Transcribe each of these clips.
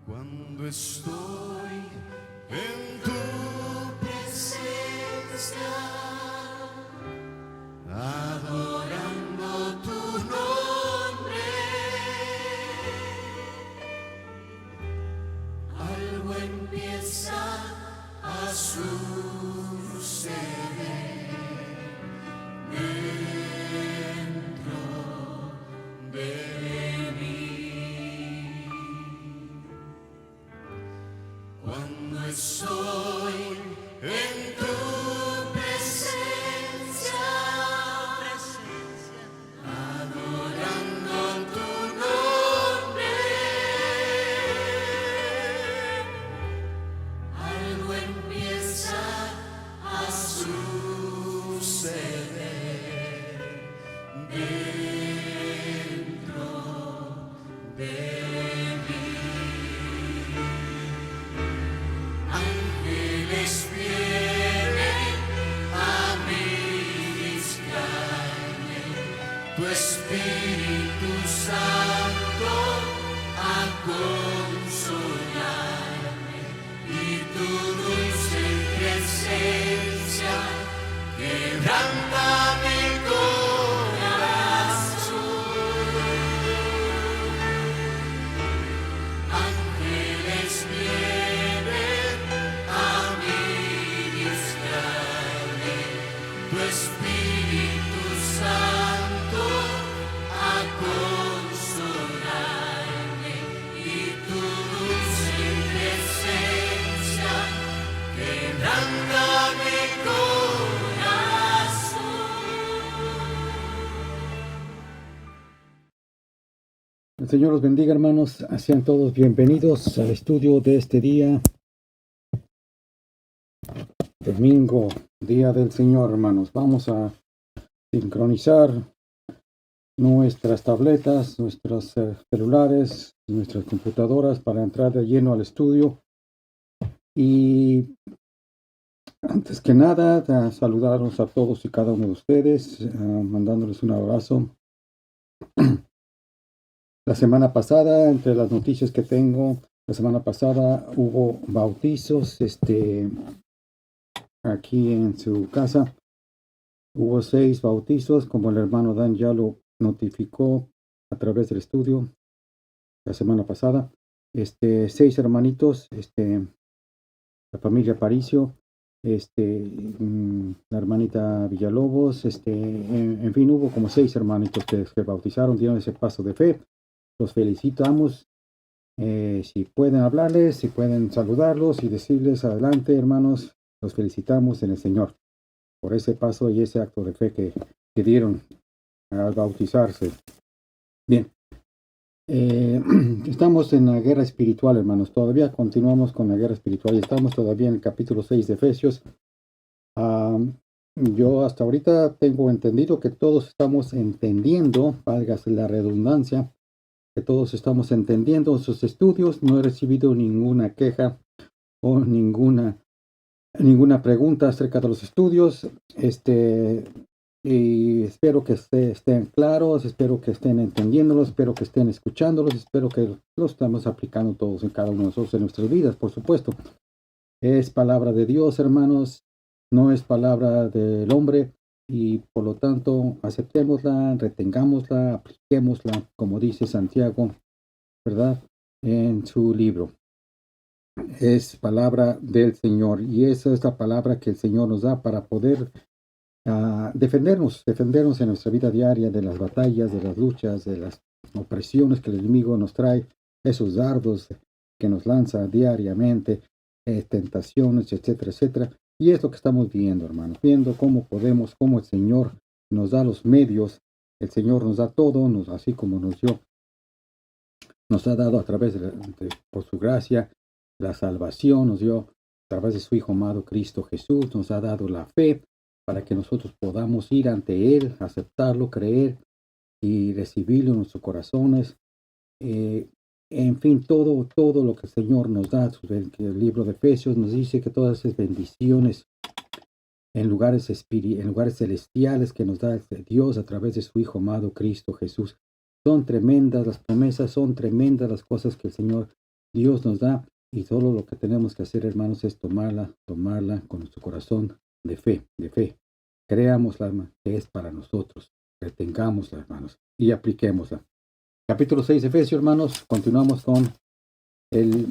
Cuando estoy en tu presencia, adorando tu nombre, algo empieza a suceder dentro de mí. Cuando estoy en tu presencia, adorando tu nombre, algo empieza a suceder dentro de mí. Ángeles vienen a ministrarme, tu Espíritu Santo a consolarme, y tu dulce presencia quebranta mi corazón. Ángeles vienen a ministrarme, tu Espíritu Santo a consolarme, y tu dulce presencia quebranta mi corazón. El Señor los bendiga, hermanos. Sean todos bienvenidos al estudio de este día, domingo, día del Señor, hermanos. Vamos a sincronizar nuestras tabletas, nuestros celulares, nuestras computadoras para entrar de lleno al estudio. Y antes que nada, saludarlos a todos y cada uno de ustedes, mandándoles un abrazo. La semana pasada, entre las noticias que tengo, la semana pasada hubo bautizos, aquí en su casa. Hubo 6 bautizos, como el hermano Dan ya lo notificó a través del estudio la semana pasada. 6 hermanitos, la familia Aparicio, la hermanita Villalobos, en fin, hubo como 6 hermanitos que se bautizaron, dieron ese paso de fe. Los felicitamos. Si pueden hablarles, si pueden saludarlos y decirles adelante, hermanos, los felicitamos en el Señor por ese paso y ese acto de fe que dieron al bautizarse. Bien, estamos en la guerra espiritual, hermanos. Todavía continuamos con la guerra espiritual y estamos todavía en el capítulo 6 de Efesios. Yo hasta ahorita tengo entendido que todos estamos entendiendo, válgase la redundancia, que todos estamos entendiendo sus estudios. No he recibido ninguna queja o ninguna pregunta acerca de los estudios. Y espero que estén claros, espero que estén entendiéndolos, espero que estén escuchándolos, espero que los estamos aplicando todos en cada uno de nosotros en nuestras vidas, por supuesto. Es palabra de Dios, hermanos, no es palabra del hombre, y por lo tanto aceptémosla, retengámosla, apliquémosla, como dice Santiago, ¿verdad?, en su libro. Es palabra del Señor, y esa es la palabra que el Señor nos da para poder defendernos en nuestra vida diaria de las batallas, de las luchas, de las opresiones que el enemigo nos trae, esos dardos que nos lanza diariamente, tentaciones, etcétera, etcétera. Y es lo que estamos viendo, hermanos, viendo cómo el Señor nos da los medios, el Señor nos da todo, así como nos ha dado a través por su gracia, la salvación, nos dio a través de su Hijo amado Cristo Jesús, nos ha dado la fe para que nosotros podamos ir ante Él, aceptarlo, creer y recibirlo en nuestros corazones. En fin, todo lo que el Señor nos da. El libro de Efesios nos dice que todas esas bendiciones en lugares celestiales que nos da Dios a través de su Hijo amado Cristo Jesús son tremendas. Las promesas son tremendas, las cosas que el Señor Dios nos da, y solo lo que tenemos que hacer, hermanos, es tomarla con nuestro corazón de fe. Creámosla, que es para nosotros. Retengámosla, hermanos, y apliquémosla. Capítulo 6 de Efesios, hermanos. Continuamos con el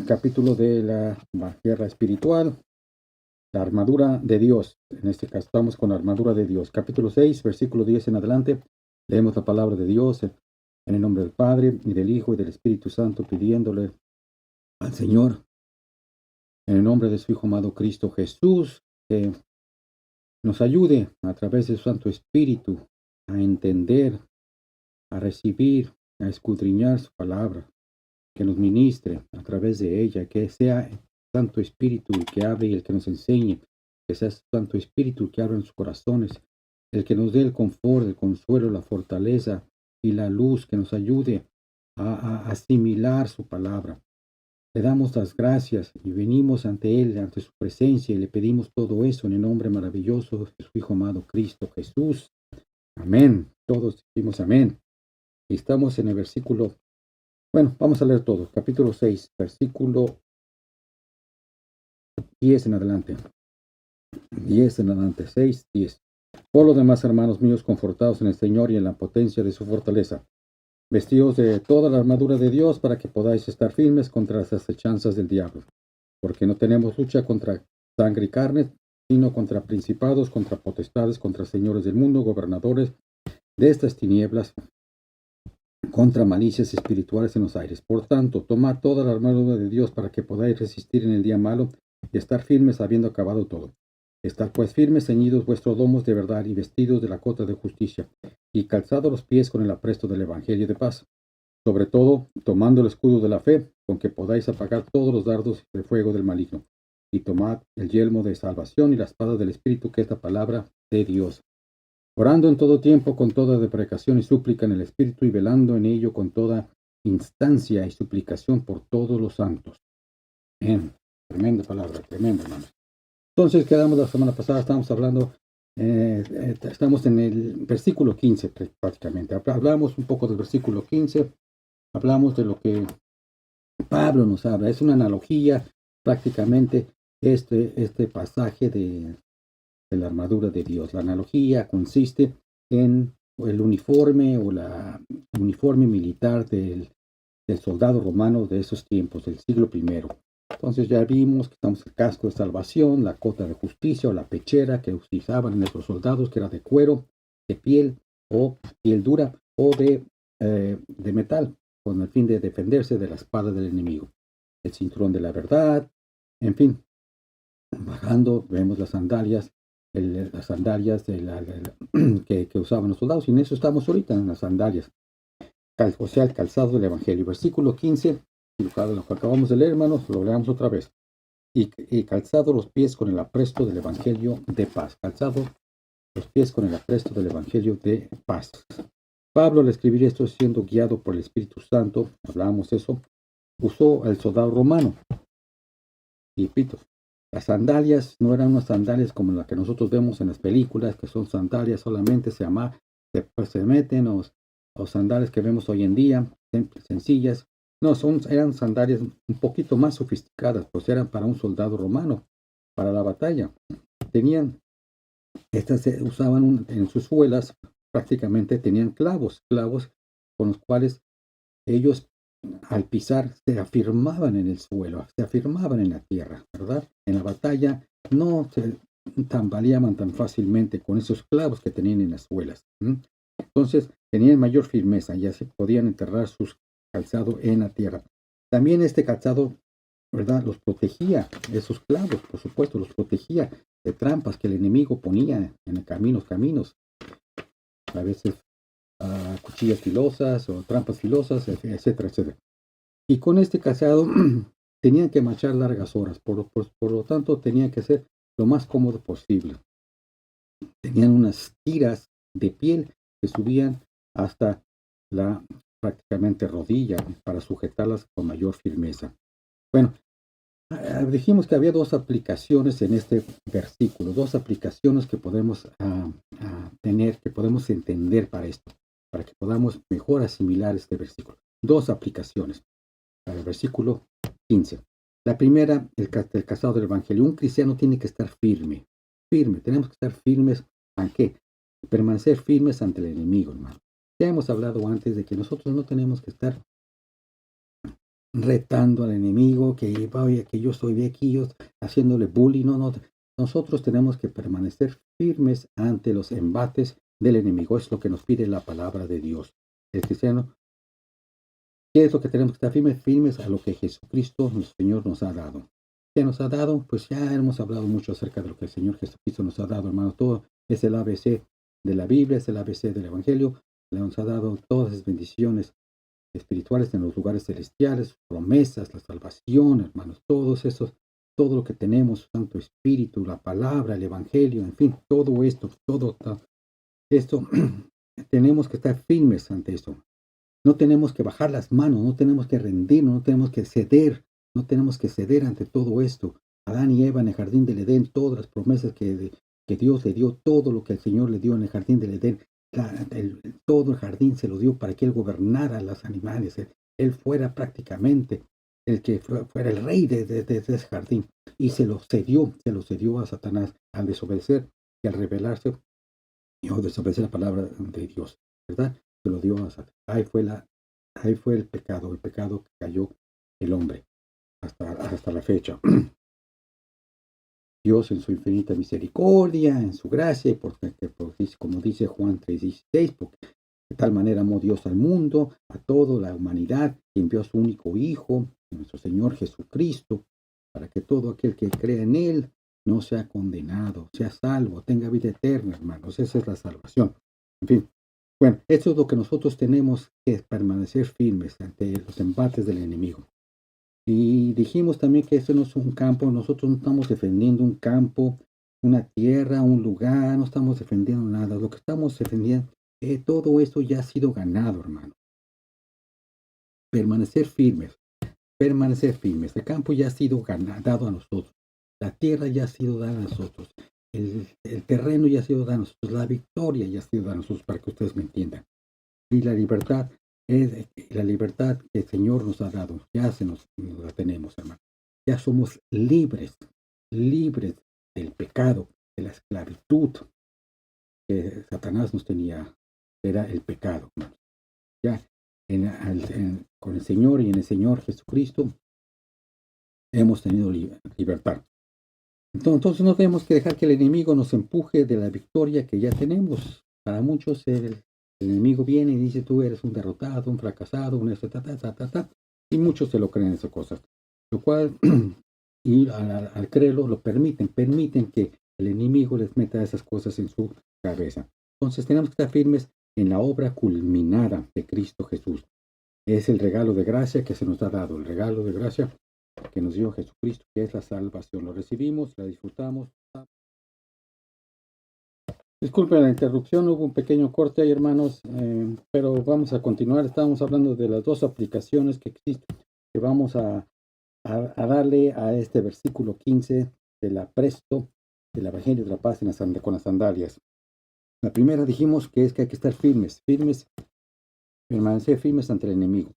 capítulo de la guerra espiritual, la armadura de Dios. En este caso estamos con la armadura de Dios. Capítulo 6, versículo 10 en adelante. Leemos la palabra de Dios en el nombre del Padre, y del Hijo, y del Espíritu Santo, pidiéndole al Señor, en el nombre de su Hijo amado Cristo Jesús, que nos ayude a través de su Santo Espíritu a entender, a recibir, a escudriñar su palabra, que nos ministre a través de ella, que sea Santo Espíritu el que hable y el que nos enseñe, que sea Santo Espíritu el que abra en sus corazones, el que nos dé el confort, el consuelo, la fortaleza y la luz, que nos ayude a asimilar su palabra. Le damos las gracias y venimos ante Él, ante su presencia, y le pedimos todo eso en el nombre maravilloso de su Hijo amado Cristo Jesús. Amén. Todos decimos amén. Y estamos en el versículo, bueno, vamos a leer todo. Capítulo 6, versículo 10 en adelante. 10 en adelante, 6, 10. Por lo demás, hermanos míos, confortados en el Señor y en la potencia de su fortaleza, vestidos de toda la armadura de Dios para que podáis estar firmes contra las acechanzas del diablo. Porque no tenemos lucha contra sangre y carne, sino contra principados, contra potestades, contra señores del mundo, gobernadores de estas tinieblas, contra malicias espirituales en los aires. Por tanto, tomad toda la armadura de Dios para que podáis resistir en el día malo y estar firmes habiendo acabado todo. Estad pues firmes, ceñidos vuestros lomos de verdad y vestidos de la cota de justicia, y calzados los pies con el apresto del evangelio de paz. Sobre todo, tomando el escudo de la fe, con que podáis apagar todos los dardos de fuego del maligno. Y tomad el yelmo de salvación y la espada del Espíritu, que es la palabra de Dios. Orando en todo tiempo con toda deprecación y súplica en el Espíritu, y velando en ello con toda instancia y suplicación por todos los santos. Bien, tremenda palabra, tremenda, hermanos. Entonces quedamos la semana pasada, estamos hablando, estamos en el versículo 15 prácticamente. Hablamos un poco del versículo 15, hablamos de lo que Pablo nos habla. Es una analogía prácticamente este pasaje de la armadura de Dios. La analogía consiste en el uniforme o la uniforme militar del soldado romano de esos tiempos, del siglo I. Entonces ya vimos que estamos el casco de salvación, la cota de justicia o la pechera que utilizaban nuestros soldados, que era de cuero, de piel o piel dura o de metal, con el fin de defenderse de la espada del enemigo. El cinturón de la verdad, en fin. Bajando vemos las sandalias de que usaban los soldados, y en eso estamos ahorita, en las sandalias. O sea, el calzado del Evangelio. Versículo 15. Lo que acabamos de leer, hermanos, lo leamos otra vez. Y calzado los pies con el apresto del Evangelio de paz. Calzado los pies con el apresto del Evangelio de paz. Pablo, al escribir esto, siendo guiado por el Espíritu Santo, hablábamos eso, usó al soldado romano. Y repito, las sandalias no eran unas sandalias como las que nosotros vemos en las películas, que son sandalias solamente se meten, o sandalias que vemos hoy en día, sencillas. No, eran sandalias un poquito más sofisticadas, pues eran para un soldado romano, para la batalla. Estas se usaban en sus suelas, prácticamente tenían clavos con los cuales ellos al pisar se afirmaban en el suelo, se afirmaban en la tierra, ¿verdad? En la batalla no se tambaleaban tan fácilmente con esos clavos que tenían en las suelas. Entonces tenían mayor firmeza, ya se podían enterrar sus calzado en la tierra. También este calzado, ¿verdad?, los protegía, esos clavos, por supuesto, los protegía de trampas que el enemigo ponía en el caminos, a veces cuchillas filosas o trampas filosas, etcétera, etcétera. Y con este calzado tenían que marchar largas horas, por lo tanto tenían que ser lo más cómodo posible. Tenían unas tiras de piel que subían hasta la prácticamente rodilla para sujetarlas con mayor firmeza. Bueno, dijimos que había dos aplicaciones en este versículo, dos aplicaciones que podemos tener, que podemos entender para esto, para que podamos mejor asimilar este versículo. dos aplicaciones para el versículo 15. La primera, el casado del Evangelio. Un cristiano tiene que estar firme, firme. Tenemos que estar firmes. ¿A qué? Permanecer firmes ante el enemigo, hermano. Ya hemos hablado antes de que nosotros no tenemos que estar retando al enemigo, que vaya, que yo estoy de aquí, yo haciéndole bullying. No, no. Nosotros tenemos que permanecer firmes ante los embates del enemigo. Es lo que nos pide la palabra de Dios. El cristiano, ¿qué es lo que tenemos que estar firmes? Firmes a lo que Jesucristo, nuestro Señor, nos ha dado. ¿Qué nos ha dado? Pues ya hemos hablado mucho acerca de lo que el Señor Jesucristo nos ha dado, hermano. Todo es el ABC de la Biblia, es el ABC del Evangelio. Le nos ha dado todas las bendiciones espirituales en los lugares celestiales, promesas, la salvación, hermanos, todos esos, todo lo que tenemos, Santo Espíritu, la palabra, el Evangelio, en fin, todo esto, esto, tenemos que estar firmes ante esto. No tenemos que bajar las manos, no tenemos que rendirnos, no tenemos que ceder ante todo esto. Adán y Eva en el jardín del Edén, todas las promesas que Dios le dio, todo lo que el Señor le dio en el jardín del Edén, todo el jardín se lo dio para que Él gobernara a los animales, Él fuera prácticamente el que fuera el rey de ese jardín. Y se lo cedió a Satanás al desobedecer y al rebelarse y al desobedecer la palabra de Dios, ¿verdad? Se lo dio a Satanás. Ahí fue el pecado que cayó el hombre hasta la fecha. Dios en su infinita misericordia, en su gracia, porque como dice Juan 3:16, porque de tal manera amó Dios al mundo, a toda la humanidad, que envió a su único Hijo, nuestro Señor Jesucristo, para que todo aquel que crea en Él no sea condenado, sea salvo, tenga vida eterna, hermanos. Esa es la salvación. En fin, bueno, eso es lo que nosotros tenemos que permanecer firmes ante los embates del enemigo. Y dijimos también que esto no es un campo, nosotros no estamos defendiendo un campo, una tierra, un lugar, no estamos defendiendo nada. Lo que estamos defendiendo, todo esto ya ha sido ganado, hermano. Permanecer firmes, permanecer firmes. El campo ya ha sido dado a nosotros. La tierra ya ha sido dada a nosotros. El terreno ya ha sido dado a nosotros. La victoria ya ha sido dada a nosotros, para que ustedes me entiendan. Y la libertad es la libertad que el Señor nos ha dado. Ya nos la tenemos, hermano. Ya somos libres del pecado, de la esclavitud que Satanás nos tenía. Era el pecado, hermano. Ya con el Señor y en el Señor Jesucristo hemos tenido libertad. Entonces no tenemos que dejar que el enemigo nos empuje de la victoria que ya tenemos. Para muchos el enemigo viene y dice: tú eres un derrotado, un fracasado, un esto, y muchos se lo creen esas cosas. Lo cual, y al creerlo, lo permiten que el enemigo les meta esas cosas en su cabeza. Entonces tenemos que estar firmes en la obra culminada de Cristo Jesús. Es el regalo de gracia que se nos ha dado, el regalo de gracia que nos dio Jesucristo, que es la salvación. Lo recibimos, la disfrutamos. Disculpen la interrupción, hubo un pequeño corte ahí, hermanos, pero vamos a continuar. Estábamos hablando de las dos aplicaciones que existen, que vamos a darle a este versículo 15 de la presto del Evangelio de la Paz con las sandalias. La primera dijimos que es que hay que estar firmes, permanecer firmes ante el enemigo.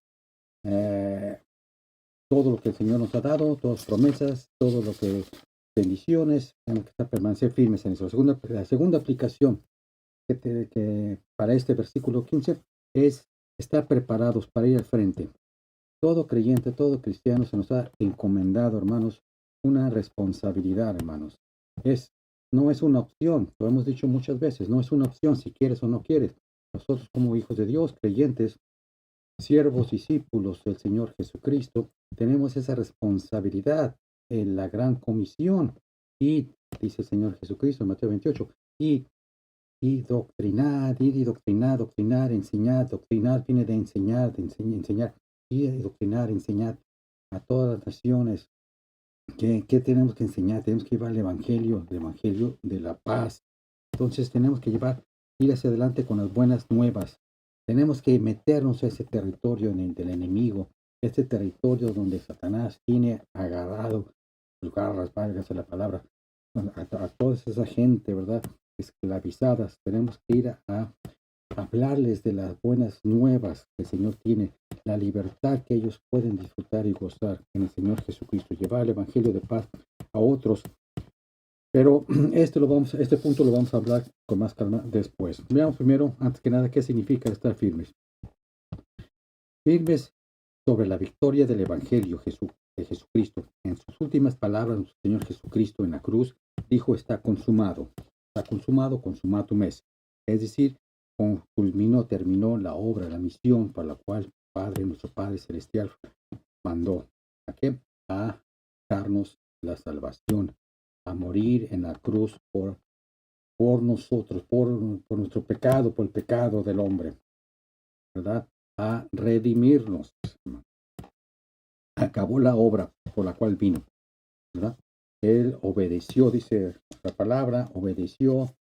Todo lo que el Señor nos ha dado, todas promesas, todo lo que bendiciones, tenemos que permanecer firmes en eso. La segunda aplicación que para este versículo 15 es estar preparados para ir al frente. Todo creyente, todo cristiano se nos ha encomendado, hermanos, una responsabilidad, hermanos. No es una opción, lo hemos dicho muchas veces, no es una opción si quieres o no quieres. Nosotros como hijos de Dios, creyentes, siervos, discípulos del Señor Jesucristo, tenemos esa responsabilidad en la gran comisión. Y dice el Señor Jesucristo en Mateo 28, y doctrinar, enseñar. Doctrinar viene de enseñar, enseñar, y doctrinar, enseñar a todas las naciones. ¿Qué tenemos que enseñar? Tenemos que llevar el Evangelio de la paz. Entonces tenemos que ir hacia adelante con las buenas nuevas. Tenemos que meternos a ese territorio del enemigo, este territorio donde Satanás tiene agarrado, sus garras, válgase la palabra, a toda esa gente, ¿verdad? Esclavizadas. Tenemos que ir a hablarles de las buenas nuevas que el Señor tiene, la libertad que ellos pueden disfrutar y gozar en el Señor Jesucristo, llevar el Evangelio de paz a otros. Pero este punto lo vamos a hablar con más calma después. Veamos primero, antes que nada, qué significa estar firmes. Firmes sobre la victoria del Evangelio de Jesucristo. En sus últimas palabras, nuestro Señor Jesucristo en la cruz dijo: está consumado, consumatum est. Es decir, culminó, terminó la obra, la misión para la cual Padre, nuestro Padre Celestial, mandó. ¿A qué? A darnos la salvación, a morir en la cruz por nosotros, por nuestro pecado, por el pecado del hombre, ¿verdad? A redimirnos. Acabó la obra por la cual vino, ¿verdad? Él obedeció, dice la palabra, obedeció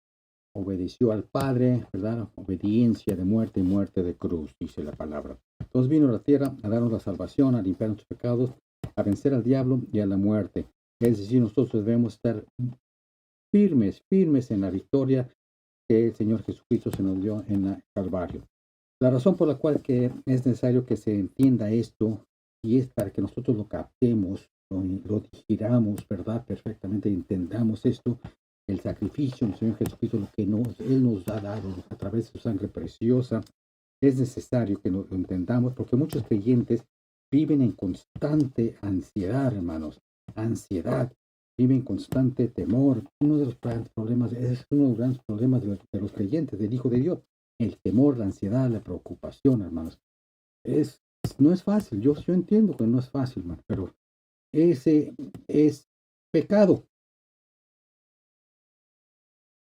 al Padre, ¿verdad? Obediencia de muerte y muerte de cruz, dice la palabra. Entonces vino a la tierra a darnos la salvación, a limpiar nuestros pecados, a vencer al diablo y a la muerte. Es decir, nosotros debemos estar firmes en la victoria que el Señor Jesucristo se nos dio en el Calvario. La razón por la cual que es necesario que se entienda esto, y es para que nosotros lo captemos, lo digiramos, ¿verdad? Perfectamente entendamos esto, el sacrificio del Señor Jesucristo, lo que Él nos ha dado a través de su sangre preciosa. Es necesario que lo entendamos, porque muchos creyentes viven en constante ansiedad, hermanos, ansiedad, viven en constante temor. Uno de los grandes problemas, es uno de los grandes problemas de los creyentes, del Hijo de Dios, el temor, la ansiedad, la preocupación, hermanos. No es fácil, yo entiendo que no es fácil, hermano, pero ese es pecado.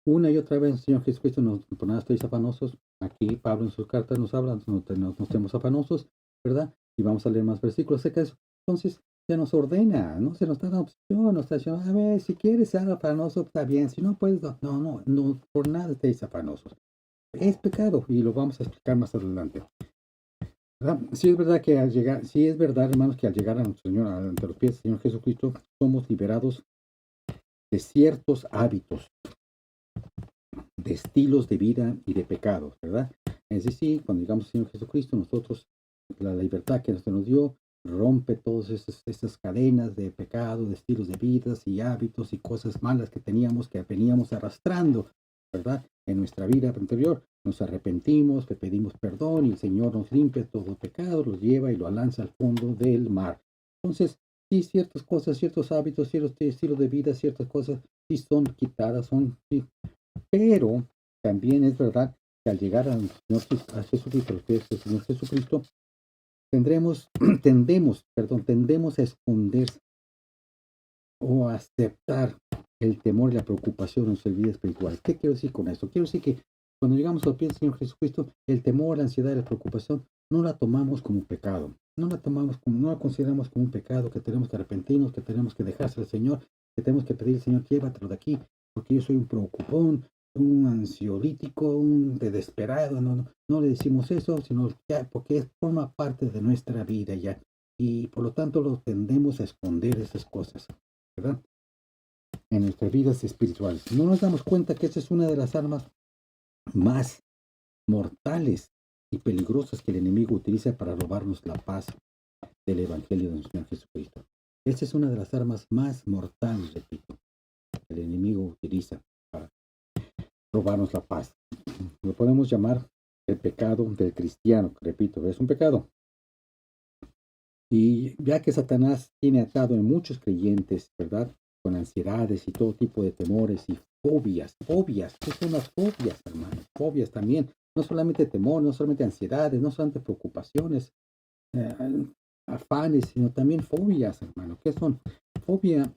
Una y otra vez el Señor Jesucristo nos pone: estáis afanosos. Aquí Pablo en sus cartas nos habla: no estemos afanosos, ¿verdad? Y vamos a leer más versículos acerca de eso. Entonces se nos ordena, no se nos da la opción, nos está diciendo: a ver, si quieres ser afanoso, está bien, si no puedes, no, por nada estéis afanosos. Es pecado, y lo vamos a explicar más adelante. ¿Verdad? Sí es verdad que sí es verdad, hermanos, que al llegar a nuestro Señor, ante los pies del Señor Jesucristo, somos liberados de ciertos hábitos, de estilos de vida y de pecados, ¿verdad? Es decir, cuando llegamos al Señor Jesucristo, nosotros, la libertad que se nos dio, rompe todas esas cadenas de pecado, de estilos de vidas y hábitos y cosas malas que veníamos arrastrando, ¿verdad? En nuestra vida anterior. Nos arrepentimos, le pedimos perdón y el Señor nos limpia todo pecado, los lleva y lo lanza al fondo del mar. Entonces, sí, ciertas cosas, ciertos hábitos, ciertos estilos de vida, ciertas cosas sí son quitadas, sí, pero también es verdad que al llegar a Jesucristo, al Señor Jesucristo, tendemos a esconder o a aceptar el temor y la preocupación en nuestra vida espiritual. ¿Qué quiero decir con esto? Quiero decir que cuando llegamos a los pies del Señor Jesucristo, el temor, la ansiedad y la preocupación no la tomamos como un pecado. No la consideramos como un pecado, que tenemos que arrepentirnos, que tenemos que dejarse al Señor, que tenemos que pedir al Señor: llévatelo de aquí, porque yo soy un preocupón, un ansiolítico, un desesperado. No le decimos eso, sino ya, porque forma parte de nuestra vida ya. Y por lo tanto lo tendemos a esconder esas cosas, ¿verdad? En nuestras vidas espirituales. No nos damos cuenta que esa es una de las armas más mortales y peligrosas que el enemigo utiliza para robarnos la paz del Evangelio de nuestro Señor Jesucristo. Esta es una de las armas más mortales, repito, que el enemigo utiliza para robarnos la paz. Lo podemos llamar el pecado del cristiano, que, repito, es un pecado. Y ya que Satanás tiene atado en muchos creyentes, ¿verdad?, con ansiedades y todo tipo de temores y fobias. ¿Qué son las fobias, hermanos? Fobias también. No solamente temor, no solamente ansiedades, no solamente preocupaciones, afanes, sino también fobias, hermano. ¿Qué son? Fobia,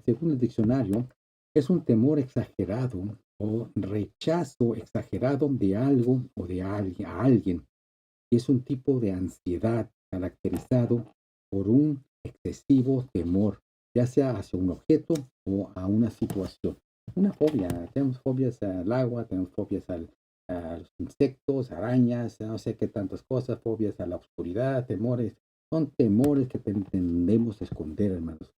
según el diccionario, es un temor exagerado o rechazo exagerado de algo o de alguien. Es un tipo de ansiedad caracterizado por un excesivo temor, ya sea hacia un objeto o a una situación. Una fobia, tenemos fobias al agua, tenemos fobias a los insectos, arañas, no sé qué tantas cosas, fobias a la oscuridad, temores. Son temores que tendemos a esconder, hermanos.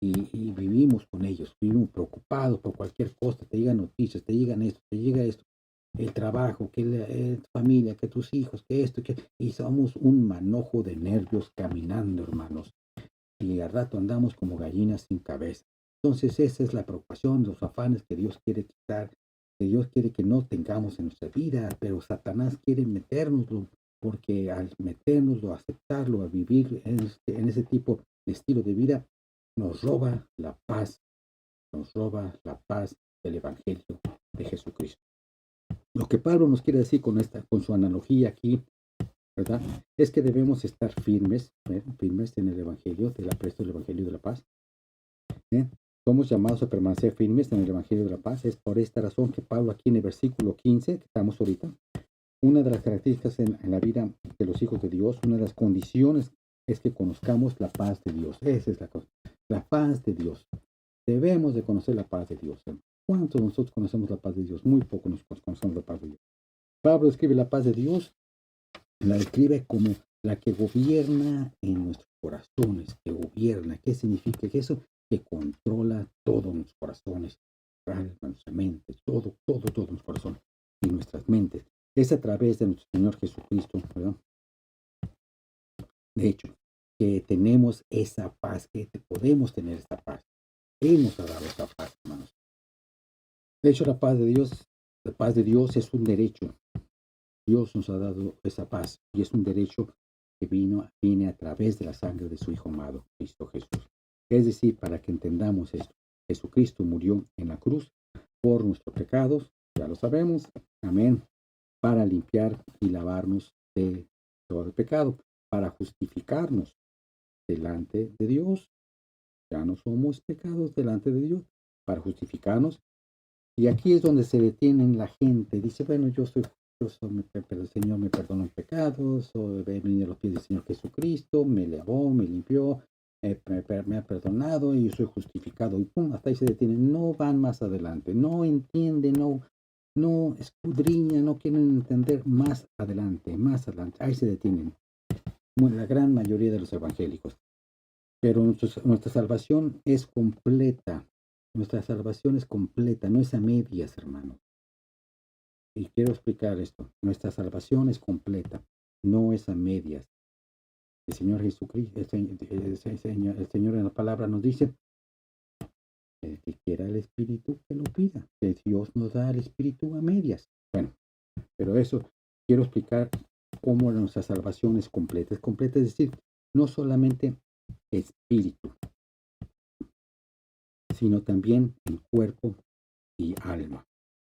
Y vivimos con ellos, vivimos preocupados por cualquier cosa, te llegan noticias, te llegan esto, te llega esto. el trabajo, que tu familia, que tus hijos, que esto, y somos un manojo de nervios caminando, hermanos. Y al rato andamos como gallinas sin cabeza. Entonces esa es la preocupación, los afanes que Dios quiere quitar, que Dios quiere que no tengamos en nuestra vida, pero Satanás quiere metérnoslo, porque al metérnoslo, aceptarlo, a vivir en ese tipo de estilo de vida, nos roba la paz, nos roba la paz del Evangelio de Jesucristo. Lo que Pablo nos quiere decir con su analogía aquí, ¿verdad? Es que debemos estar firmes, firmes en el Evangelio, del apresto del Evangelio de la paz. Somos llamados a permanecer firmes en el Evangelio de la paz. Es por esta razón que Pablo aquí en el versículo 15, que estamos ahorita, una de las características en la vida de los hijos de Dios, una de las condiciones es que conozcamos la paz de Dios. Esa es la cosa, la paz de Dios. Debemos de conocer la paz de Dios. ¿Cuántos de nosotros conocemos la paz de Dios? Muy poco nos conocemos la paz de Dios. Pablo describe la paz de Dios, la describe como la que gobierna en nuestros corazones, que gobierna. ¿Qué significa eso? Que controla todos nuestros corazones, nuestra mente, todo nuestros corazones y nuestras mentes. Es a través de nuestro Señor Jesucristo, ¿verdad? De hecho, que tenemos esa paz, que podemos tener esa paz. Él nos ha dado esa paz, hermanos. De hecho, la paz de Dios es un derecho. Dios nos ha dado esa paz y es un derecho que viene a través de la sangre de su Hijo amado, Cristo Jesús. Es decir, para que entendamos esto, Jesucristo murió en la cruz por nuestros pecados, ya lo sabemos, amén, para limpiar y lavarnos de todo el pecado, para justificarnos delante de Dios. Ya no somos pecados delante de Dios, para justificarnos. Y aquí es donde se detienen la gente. Dice, bueno, pero el Señor me perdonó los pecados, o vine a los pies del Señor Jesucristo, me lavó, me limpió, me ha perdonado y yo soy justificado. Y pum, hasta ahí se detienen. No van más adelante, no entienden, no escudriñan, no quieren entender más adelante, más adelante. Ahí se detienen. Bueno, la gran mayoría de los evangélicos. Pero nuestra salvación es completa. Nuestra salvación es completa, no es a medias, hermano. Y quiero explicar esto. Nuestra salvación es completa, no es a medias. El Señor Jesucristo, el Señor en la palabra nos dice, el que quiera el Espíritu, que lo pida. Que Dios nos da el Espíritu a medias. Bueno, pero eso quiero explicar cómo nuestra salvación es completa. Es completa, es decir, no solamente espíritu, sino también en cuerpo y alma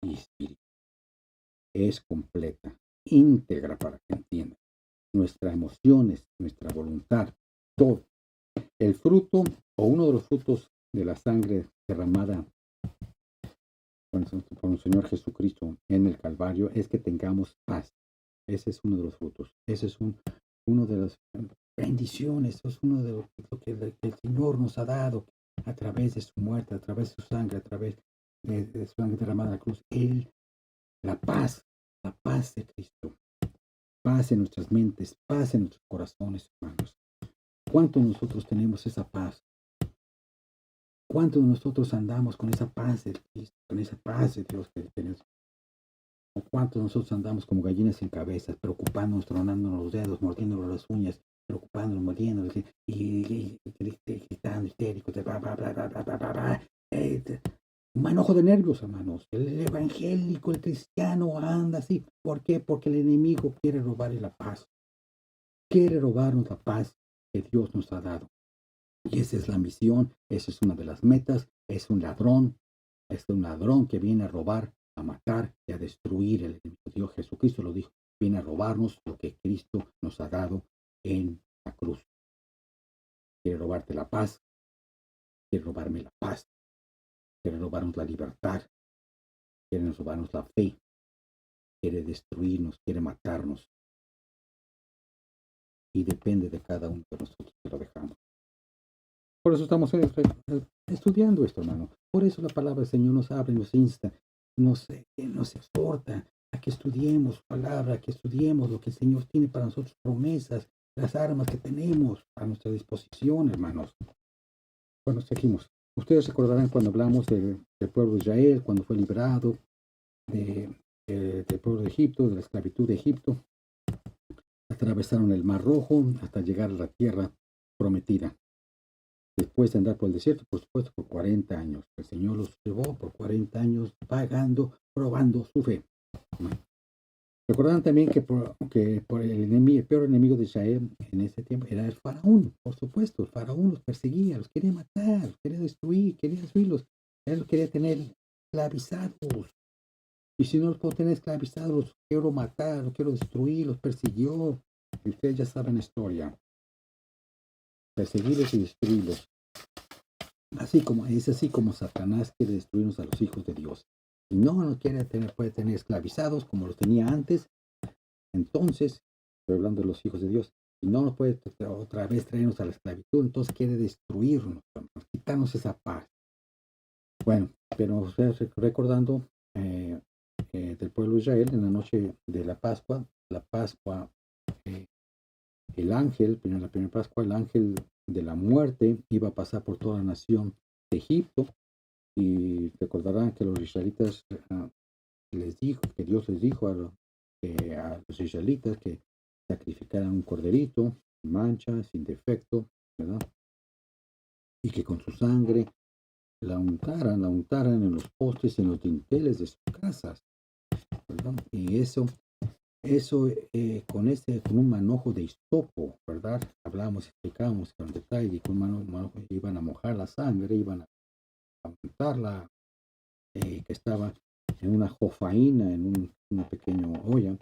y espíritu. Es completa, íntegra para que entiendan. Nuestras emociones, nuestra voluntad, todo. El fruto o uno de los frutos de la sangre derramada por el Señor Jesucristo en el Calvario es que tengamos paz. Ese es uno de los frutos. Ese es uno de las bendiciones. Eso es uno de lo que el Señor nos ha dado a través de su muerte, a través de su sangre, a través de su sangre derramada en la cruz. La paz de Cristo. Paz en nuestras mentes, paz en nuestros corazones, hermanos. ¿Cuánto nosotros tenemos esa paz? ¿Cuánto nosotros andamos con esa paz de Cristo, con esa paz de Dios que tenemos? ¿O cuánto nosotros andamos como gallinas sin cabezas, preocupándonos, tronándonos los dedos, mordiéndonos las uñas, preocupándonos, muriéndonos y gritando histéricos, un manojo de nervios, hermanos. El evangélico, el cristiano anda así. ¿Por qué? Porque el enemigo quiere robarle la paz. Quiere robarnos la paz que Dios nos ha dado. Y esa es la misión, esa es una de las metas. Es un ladrón que viene a robar, a matar y a destruir. El Dios Jesucristo lo dijo, viene a robarnos lo que Cristo nos ha dado en la cruz. Quiere robarte la paz, quiere robarme la paz, quiere robarnos la libertad, quiere robarnos la fe, quiere destruirnos, quiere matarnos. Y depende de cada uno de nosotros que lo dejamos. Por eso estamos estudiando esto, hermano. Por eso la palabra del Señor nos habla, nos insta, nos exhorta a que estudiemos su palabra, a que estudiemos lo que el Señor tiene para nosotros, promesas, las armas que tenemos a nuestra disposición, hermanos. Bueno, seguimos. Ustedes recordarán cuando hablamos del pueblo de Israel, cuando fue librado del pueblo de Egipto, de la esclavitud de Egipto. Atravesaron el Mar Rojo hasta llegar a la tierra prometida. Después de andar por el desierto, por supuesto, por 40 años. El Señor los llevó por 40 años pagando, probando su fe. Recordarán también que por el peor enemigo de Israel en ese tiempo era el faraón, por supuesto. El faraón los perseguía, los quería matar, los quería destruirlos. Él los quería tener esclavizados. Y si no los puedo tener esclavizados, los quiero matar, los quiero destruir, los persiguió. Y ustedes ya saben la historia. Perseguirlos y destruirlos. Es así como Satanás quiere destruirnos a los hijos de Dios. Y no nos puede tener esclavizados como los tenía antes. Entonces, estoy hablando de los hijos de Dios, y no nos puede otra vez traernos a la esclavitud, entonces quiere destruirnos, quitarnos esa paz. Bueno, pero recordando del pueblo de Israel en la noche de la Pascua, el ángel, la primera Pascua, el ángel de la muerte iba a pasar por toda la nación de Egipto, y recordarán que los israelitas que Dios les dijo a los israelitas que sacrificaran un corderito, sin mancha, sin defecto, ¿verdad? Y que con su sangre la untaran en los postes, en los dinteles de sus casas, ¿verdad? Y eso con un manojo de hisopo, ¿verdad? Explicábamos con detalle, y con un manojo iban a mojar la sangre, iban a untarla, que estaba en una jofaína, en una pequeña olla,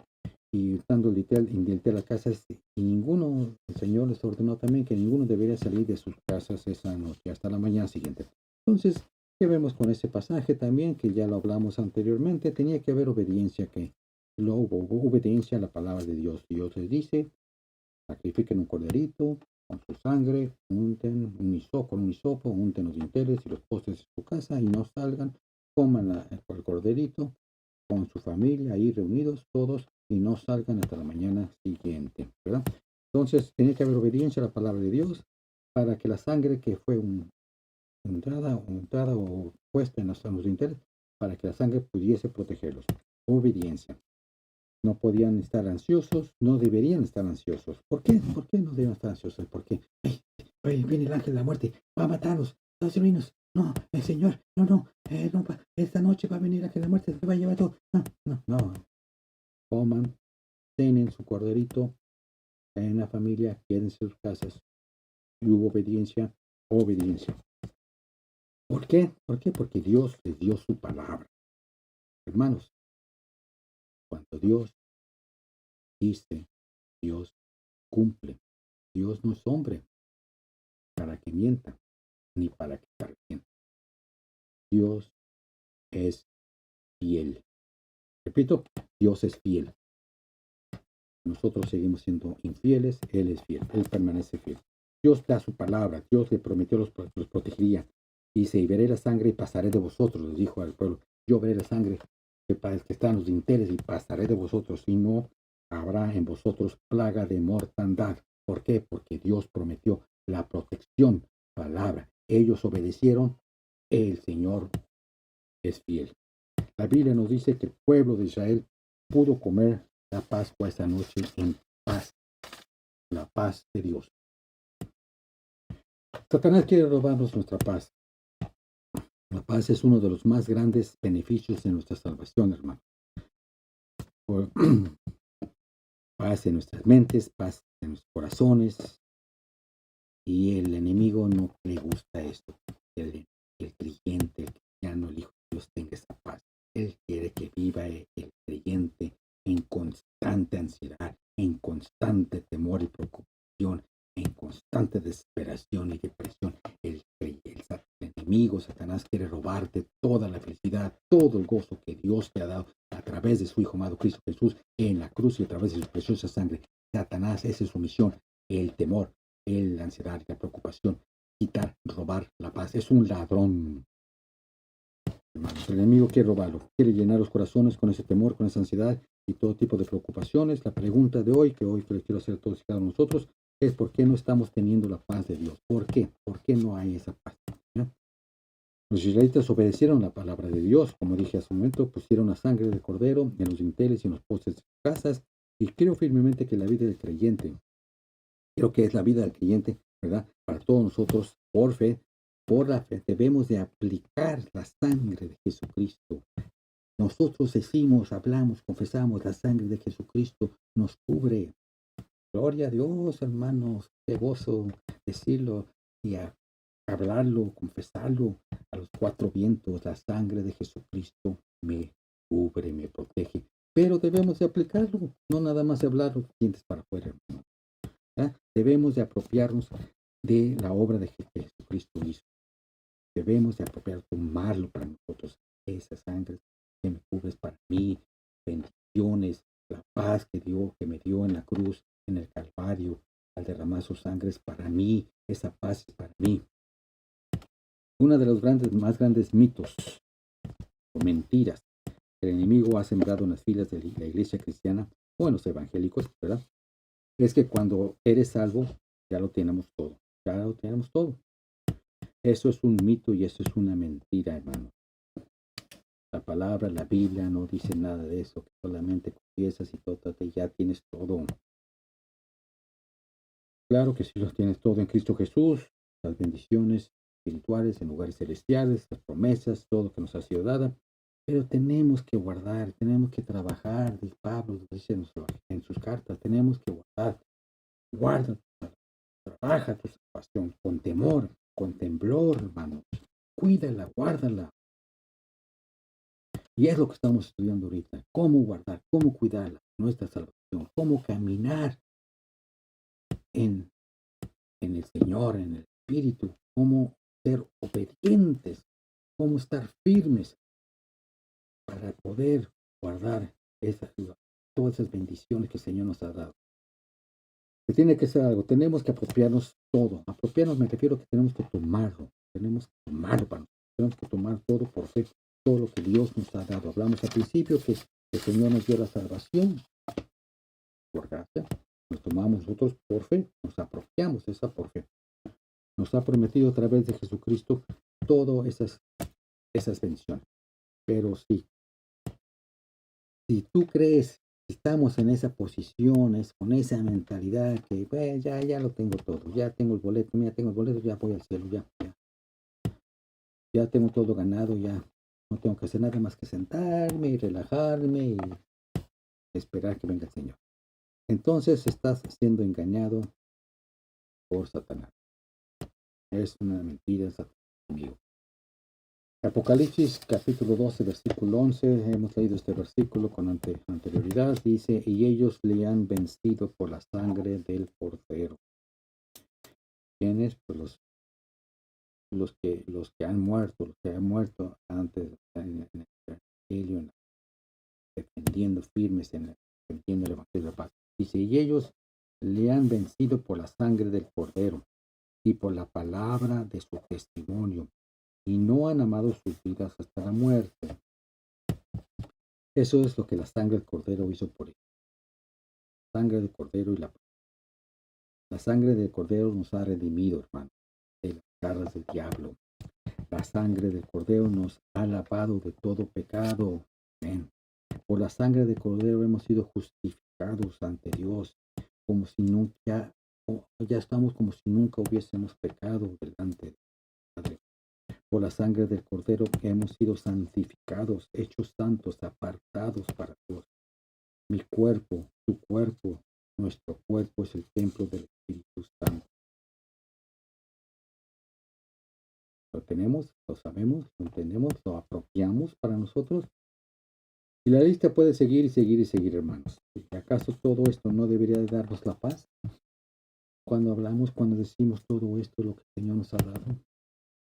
y dando el dintel a casas, y ninguno, el Señor les ordenó también que ninguno debería salir de sus casas esa noche hasta la mañana siguiente. Entonces, ¿qué vemos con ese pasaje también? Que ya lo hablamos anteriormente, tenía que haber obediencia, hubo obediencia a la palabra de Dios. Dios les dice, sacrifiquen un corderito, con su sangre, unten con un hisopo, unten los dinteles y los postes de su casa, y no salgan, coman el corderito con su familia ahí reunidos todos, y no salgan hasta la mañana siguiente, ¿verdad? Entonces, tiene que haber obediencia a la palabra de Dios para que la sangre que fue untada o puesta en los dinteles, para que la sangre pudiese protegerlos. Obediencia. No podían estar ansiosos, no deberían estar ansiosos. ¿Por qué? ¿Por qué no deben estar ansiosos? Porque viene el ángel de la muerte, va a matarlos, no, el Señor, no, esta noche va a venir el ángel de la muerte, se va a llevar todo. No. Coman, cenen su corderito, en la familia, quédense en sus casas. Y hubo obediencia. ¿Por qué? Porque Dios les dio su palabra. Hermanos, cuando Dios dice, Dios cumple. Dios no es hombre para que mienta, ni para que se arrepienta. Dios es fiel. Repito, Dios es fiel. Nosotros seguimos siendo infieles, Él es fiel, Él permanece fiel. Dios da su palabra, Dios le prometió los protegería. Dice, y veré la sangre y pasaré de vosotros, les dijo al pueblo. Yo veré la sangre que está en los dinteles y pasaré de vosotros, y no habrá en vosotros plaga de mortandad. ¿Por qué? Porque Dios prometió la protección, palabra. Ellos obedecieron, el Señor es fiel. La Biblia nos dice que el pueblo de Israel pudo comer la Pascua esa noche en paz, la paz de Dios. Satanás quiere robarnos nuestra paz. La paz es uno de los más grandes beneficios de nuestra salvación, hermano. Paz en nuestras mentes, paz en nuestros corazones. Y el enemigo no le gusta esto. El creyente, el cristiano, el Hijo de Dios tenga esa paz. Él quiere que viva el creyente en constante ansiedad, en constante temor y preocupación, en constante desesperación y depresión. El enemigo, Satanás, quiere robarte toda la felicidad, todo el gozo que Dios te ha dado a través de su Hijo amado Cristo Jesús en la cruz y a través de su preciosa sangre. Satanás, esa es su misión, el temor, la ansiedad, la preocupación, quitar, robar la paz. Es un ladrón. El enemigo quiere robarlo, quiere llenar los corazones con ese temor, con esa ansiedad y todo tipo de preocupaciones. La pregunta de hoy, que les quiero hacer a todos y cada uno de nosotros, es ¿por qué no estamos teniendo la paz de Dios? ¿Por qué? ¿Por qué no hay esa paz? Los israelitas obedecieron la palabra de Dios, como dije hace un momento, pusieron la sangre del cordero en los dinteles y en los postes de sus casas, y creo firmemente que la vida del creyente, creo que es la vida del creyente, ¿verdad? Para todos nosotros, por la fe, debemos de aplicar la sangre de Jesucristo. Nosotros decimos, hablamos, confesamos, la sangre de Jesucristo nos cubre. Gloria a Dios, hermanos, qué gozo decirlo y hablarlo, confesarlo a los cuatro vientos. La sangre de Jesucristo me cubre, me protege. Pero debemos de aplicarlo, no nada más de hablarlo, dientes para afuera, hermano. Debemos de apropiarnos de la obra de Jesucristo hizo. Debemos de apropiar, tomarlo para nosotros. Esa sangre que me cubre es para mí. Bendiciones, la paz que me dio en la cruz, en el Calvario, al derramar su sangre es para mí. Esa paz es para mí. Uno de los más grandes mitos o mentiras que el enemigo ha sembrado en las filas de la iglesia cristiana o en los evangélicos, ¿verdad? Es que cuando eres salvo, ya lo tenemos todo. Ya lo tenemos todo. Eso es un mito y eso es una mentira, hermano. La palabra, la Biblia no dice nada de eso, que solamente confiesas y todo, ya tienes todo. Claro que sí lo tienes todo en Cristo Jesús, las bendiciones espirituales en lugares celestiales, las promesas, todo lo que nos ha sido dada, pero tenemos que guardar, tenemos que trabajar, dice Pablo dice en sus cartas, tenemos que guardar, guarda, trabaja tu salvación con temor, con temblor, hermanos, cuídala, guárdala. Y es lo que estamos estudiando ahorita, cómo guardar, cómo cuidar nuestra salvación, cómo caminar en el Señor, en el Espíritu, cómo ser obedientes, cómo estar firmes para poder guardar todas esas bendiciones que el Señor nos ha dado. Que tiene que ser algo, tenemos que apropiarnos todo. Apropiarnos me refiero a que tenemos que tomarlo para nosotros, tenemos que tomar todo por fe, todo lo que Dios nos ha dado. Hablamos al principio que el Señor nos dio la salvación por gracia, nos tomamos nosotros por fe, nos apropiamos esa por fe. Nos ha prometido a través de Jesucristo todas esas bendiciones. Pero si tú crees que estamos en esa posición, con esa mentalidad que ya lo tengo todo, ya tengo el boleto, ya voy al cielo, ya tengo todo ganado, ya no tengo que hacer nada más que sentarme y relajarme y esperar que venga el Señor. Entonces estás siendo engañado por Satanás. Es una mentira, Satanás, amigo. Apocalipsis capítulo 12, versículo 11, hemos leído este versículo con anterioridad, dice, y ellos le han vencido por la sangre del Cordero. ¿Quiénes? Pues los que han muerto antes en el Evangelio, defendiendo firmes, defendiendo el Evangelio de paz. Dice, y ellos le han vencido por la sangre del Cordero y por la palabra de su testimonio, y no han amado sus vidas hasta la muerte. Eso es lo que la sangre del Cordero hizo por ellos. La sangre del Cordero y la sangre del Cordero nos ha redimido, hermano, de las garras del diablo. La sangre del Cordero nos ha lavado de todo pecado. Amén. Por la sangre del Cordero hemos sido justificados ante Dios, como si nunca, ya estamos como si nunca hubiésemos pecado delante del Padre. Por la sangre del Cordero hemos sido santificados, hechos santos, apartados para Dios. Mi cuerpo, tu cuerpo, nuestro cuerpo es el templo del Espíritu Santo. Lo tenemos, lo sabemos, lo entendemos, lo apropiamos para nosotros. Y la lista puede seguir y seguir y seguir, hermanos. ¿Y acaso todo esto no debería de darnos la paz? Cuando hablamos, cuando decimos todo esto, lo que el Señor nos ha dado,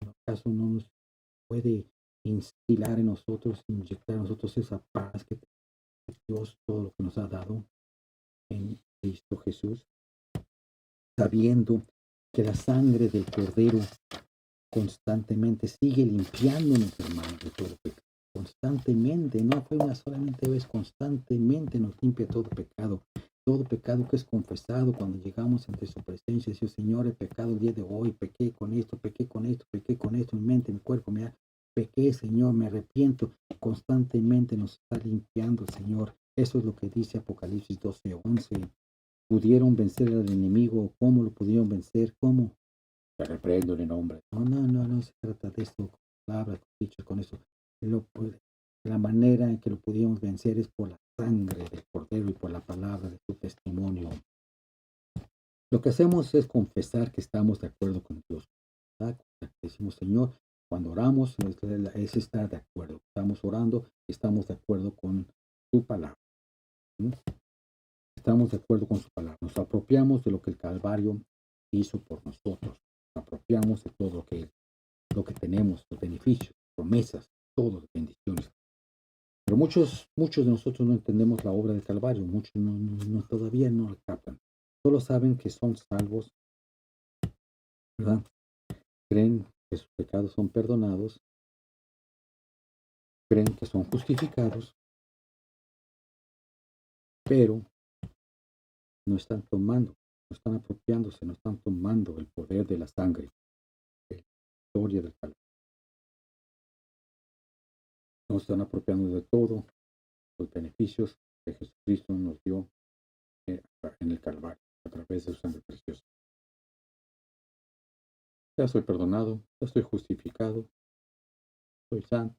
¿acaso no nos puede instilar en nosotros, inyectar en nosotros esa paz que Dios, todo lo que nos ha dado en Cristo Jesús? Sabiendo que la sangre del Cordero constantemente sigue limpiándonos, hermanos, de todo pecado. Constantemente, no fue una solamente vez, constantemente nos limpia todo pecado que es confesado cuando llegamos ante su presencia. Dice, Señor, he pecado el día de hoy, pequé con esto, en mi mente, en mi cuerpo, pequé, Señor, me arrepiento. Constantemente nos está limpiando, Señor. Eso es lo que dice Apocalipsis 12:11. ¿Pudieron vencer al enemigo? ¿Cómo lo pudieron vencer? ¿Cómo? Te reprendo en el nombre. No se trata de esto, con palabras, con dichos, con eso. La manera en que lo pudimos vencer es por la sangre del Cordero y por la palabra de su testimonio. Lo que hacemos es confesar que estamos de acuerdo con Dios. ¿Verdad? Decimos, Señor, cuando oramos, es estar de acuerdo. Estamos orando, estamos de acuerdo con su palabra. ¿Sí? Estamos de acuerdo con su palabra. Nos apropiamos de lo que el Calvario hizo por nosotros. Nos apropiamos de todo lo que tenemos, los beneficios, promesas, todas las bendiciones. Pero muchos de nosotros no entendemos la obra del Calvario. Muchos todavía no la captan. Solo saben que son salvos, ¿verdad? Creen que sus pecados son perdonados, creen que son justificados, pero no están tomando, no están apropiándose, no están tomando el poder de la sangre, de la historia del Calvario. No están apropiando de todo los beneficios que Jesucristo nos dio en el Calvario a través de su sangre preciosa. Ya soy perdonado, ya estoy justificado, soy santo,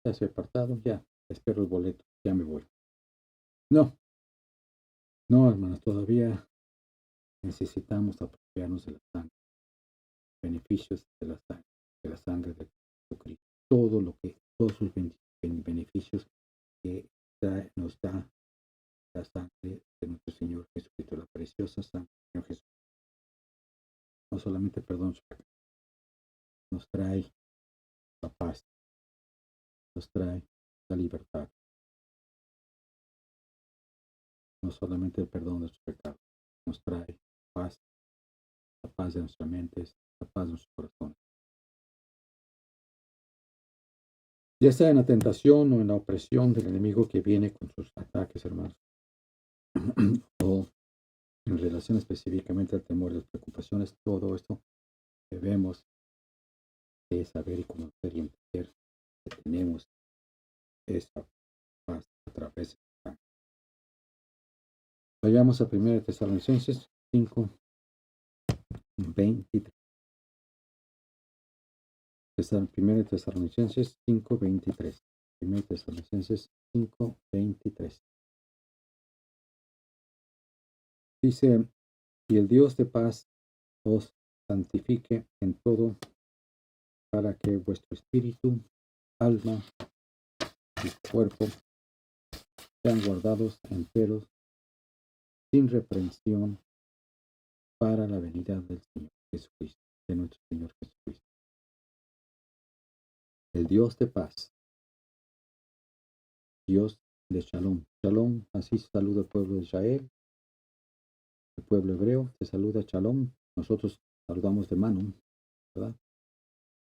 ya soy apartado, ya espero el boleto, ya me voy. No, hermanos, todavía necesitamos apropiarnos de la sangre, beneficios de la sangre de Jesucristo, todos sus beneficios que nos da la sangre de nuestro Señor Jesucristo, la preciosa sangre del Señor Jesús. No solamente perdón, nos trae la paz, nos trae la libertad, no solamente el perdón de nuestros pecados, nos trae paz, la paz de nuestras mentes, la paz de nuestros corazones. Ya sea en la tentación o en la opresión del enemigo que viene con sus ataques, hermanos, o en relación específicamente al temor y las preocupaciones, todo esto debemos de saber y conocer y entender que tenemos esa paz a través de la sangre. Vayamos a 1 Tesalonicenses 5:23. 1 Tesalonicenses 5:23. 1 Tesalonicenses 5:23. Dice, y el Dios de paz os santifique en todo, para que vuestro espíritu, alma y cuerpo sean guardados enteros, sin reprensión, para la venida del Señor Jesucristo, de nuestro Señor Jesucristo. El Dios de paz, Dios de Shalom. Shalom, así se saluda el pueblo de Israel, el pueblo hebreo, se saluda Shalom. Nosotros saludamos de mano, ¿verdad?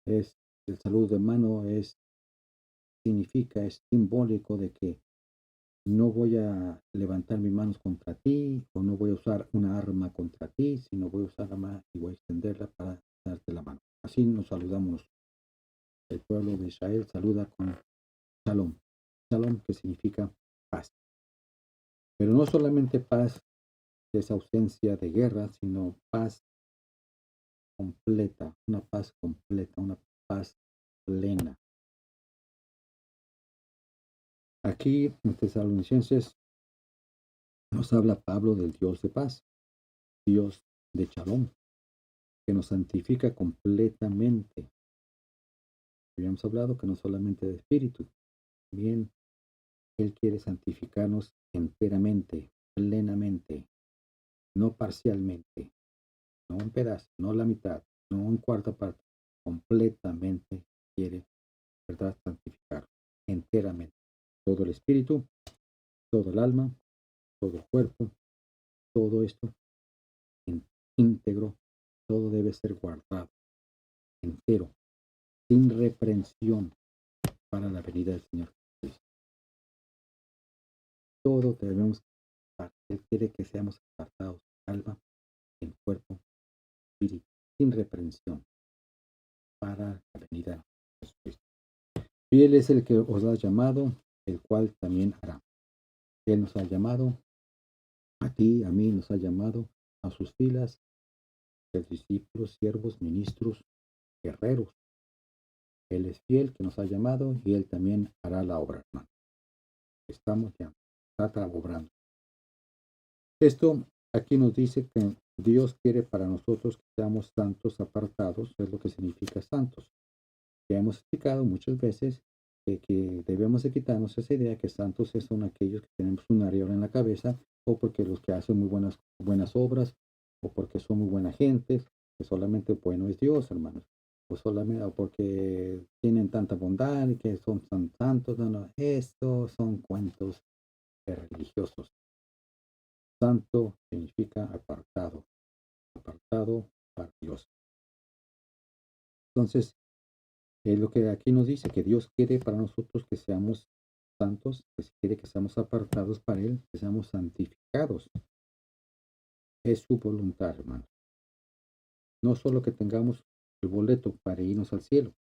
El saludo de mano es simbólico de que no voy a levantar mis manos contra ti, o no voy a usar una arma contra ti, sino voy a usar la mano y voy a extenderla para darte la mano. Así nos saludamos. El pueblo de Israel saluda con Shalom. Shalom, que significa paz. Pero no solamente paz de esa ausencia de guerra, sino paz completa, una paz plena. Aquí en Tesalonicenses nos habla Pablo del Dios de paz, Dios de Shalom, que nos santifica completamente. Habíamos hablado que no solamente de espíritu, también Él quiere santificarnos enteramente, plenamente, no parcialmente, no un pedazo, no la mitad, no un cuarta parte, completamente quiere, ¿verdad?, santificar enteramente. Todo el espíritu, todo el alma, todo el cuerpo, todo esto íntegro, todo debe ser guardado entero, sin reprensión, para la venida del Señor Jesucristo. Todo debemos, Él quiere que seamos apartados, alma, en cuerpo, espíritu, sin reprensión, para la venida Jesucristo. Fiel es el que os ha llamado, el cual también hará. Él nos ha llamado, a ti, a mí, nos ha llamado a sus filas, ser discípulos, siervos, ministros, guerreros. Él es fiel que nos ha llamado y Él también hará la obra, hermano. Estamos ya, está obrando. Esto aquí nos dice que Dios quiere para nosotros que seamos santos apartados, es lo que significa santos. Ya hemos explicado muchas veces que debemos de quitarnos esa idea que santos son aquellos que tenemos una aureola en la cabeza, o porque los que hacen muy buenas obras, o porque son muy buena gente, que solamente bueno es Dios, hermanos, o solamente o porque tienen tanta bondad y que son santos. No, no, estos son cuentos de religiosos. Santo significa apartado, apartado para Dios. Entonces, es lo que aquí nos dice, que Dios quiere para nosotros que seamos santos, que quiere que seamos apartados para Él, que seamos santificados. Es su voluntad, hermano. No solo que tengamos el boleto para irnos al cielo,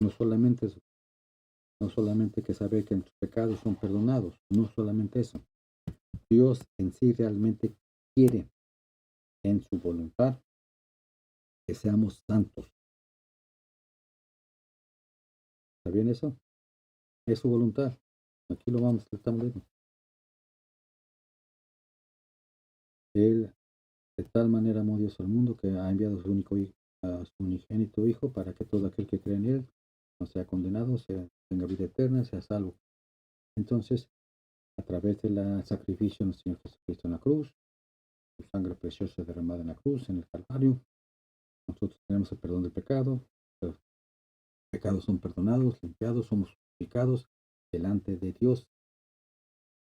no solamente eso, no solamente que saber que nuestros pecados son perdonados, no solamente eso. Dios en sí realmente quiere, en su voluntad, que seamos santos. ¿Está bien eso? Es su voluntad. Aquí lo estamos viendo. Él de tal manera amó Dios al mundo que ha enviado a su unigénito Hijo para que todo aquel que cree en Él no sea condenado, tenga vida eterna, sea salvo. Entonces, a través del sacrificio del Señor Jesucristo en la cruz, su sangre preciosa derramada en la cruz, en el Calvario, nosotros tenemos el perdón del pecado, los pecados son perdonados, limpiados, somos justificados delante de Dios,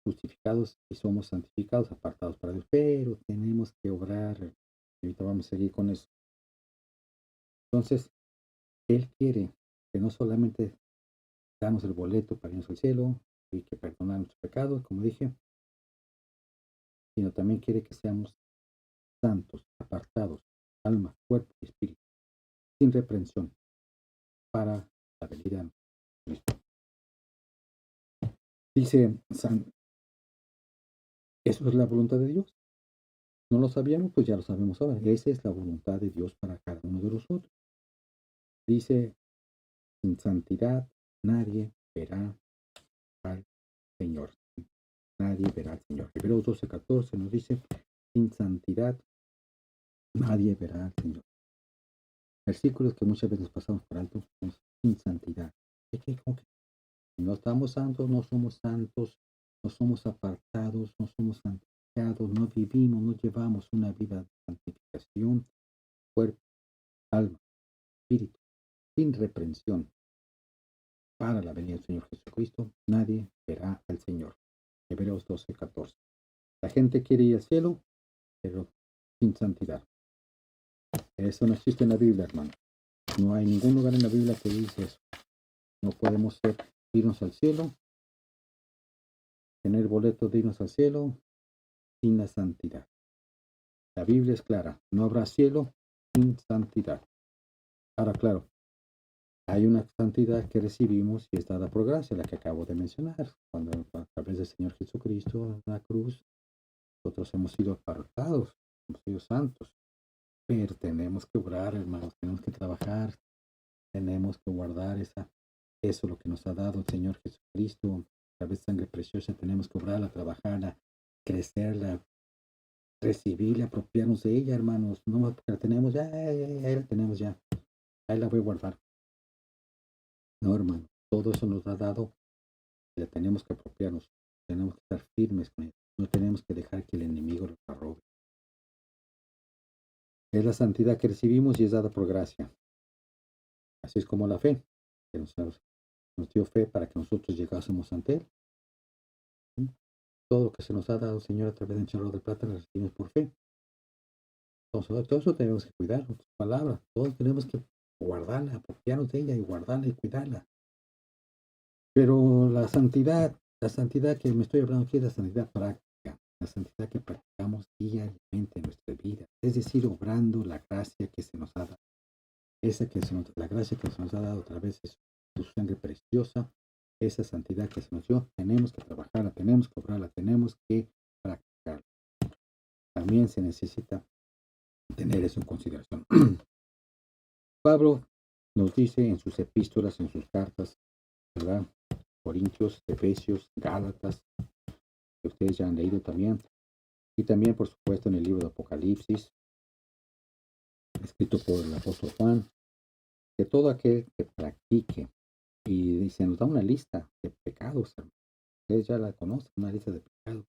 justificados y somos santificados, apartados para Dios, pero tenemos que obrar. Ahorita vamos a seguir con eso. Entonces, Él quiere que no solamente damos el boleto para irnos al cielo y que perdonar nuestros pecados, como dije, sino también quiere que seamos santos, apartados, alma, cuerpo y espíritu, sin reprensión, para la venida de Cristo. Dice eso es la voluntad de Dios. ¿No lo sabíamos? Pues ya lo sabemos ahora. Esa es la voluntad de Dios para cada uno de nosotros. Dice, sin santidad nadie verá al Señor. Nadie verá al Señor. Hebreos 12:14 nos dice, sin santidad nadie verá al Señor. Versículos que muchas veces pasamos por alto, sin santidad. No estamos santos, no somos apartados, no somos santificados, no vivimos, no llevamos una vida de santificación, cuerpo, alma, espíritu, sin reprensión. Para la venida del Señor Jesucristo, nadie verá al Señor. Hebreos 12:14. La gente quiere ir al cielo, pero sin santidad. Eso no existe en la Biblia, hermano. No hay ningún lugar en la Biblia que dice eso. No podemos irnos al cielo, tener boleto de irnos al cielo sin la santidad. La Biblia es clara, no habrá cielo sin santidad. Ahora, claro, hay una santidad que recibimos y es dada por gracia, la que acabo de mencionar. Cuando a través del Señor Jesucristo en la cruz, nosotros hemos sido apartados, hemos sido santos. Pero tenemos que obrar, hermanos, tenemos que trabajar, tenemos que guardar eso lo que nos ha dado el Señor Jesucristo. A través de sangre preciosa tenemos que obrarla, trabajarla, crecerla, recibirla, apropiarnos de ella, hermanos. No porque la tenemos ya, ahí la tenemos ya, ahí la voy a guardar. No, hermano, todo eso nos ha dado, la tenemos que apropiarnos, tenemos que estar firmes con ella, no tenemos que dejar que el enemigo la robe. Es la santidad que recibimos y es dada por gracia. Así es como la fe, que nos dio fe para que nosotros llegásemos ante Él. Todo lo que se nos ha dado el Señor a través del chorro de plata lo recibimos por fe. Entonces, todo eso tenemos que cuidar, su palabra, todos tenemos que guardarla, apropiarnos de ella y guardarla y cuidarla. Pero la santidad que me estoy hablando aquí es la santidad práctica, la santidad que practicamos diariamente en nuestra vida, es decir, obrando la gracia que se nos ha dado. la gracia que se nos ha dado a través de su sangre preciosa, esa santidad que se nos dio, tenemos que trabajarla, tenemos que obrarla, tenemos que practicarla. También se necesita tener eso en consideración. Pablo nos dice en sus epístolas, en sus cartas, ¿verdad? Corintios, Efesios, Gálatas, que ustedes ya han leído también, y también, por supuesto, en el libro de Apocalipsis, escrito por el apóstol Juan, que todo aquel que practique, y dice, nos da una lista de pecados, hermano. Ustedes ya la conocen, una lista de pecados,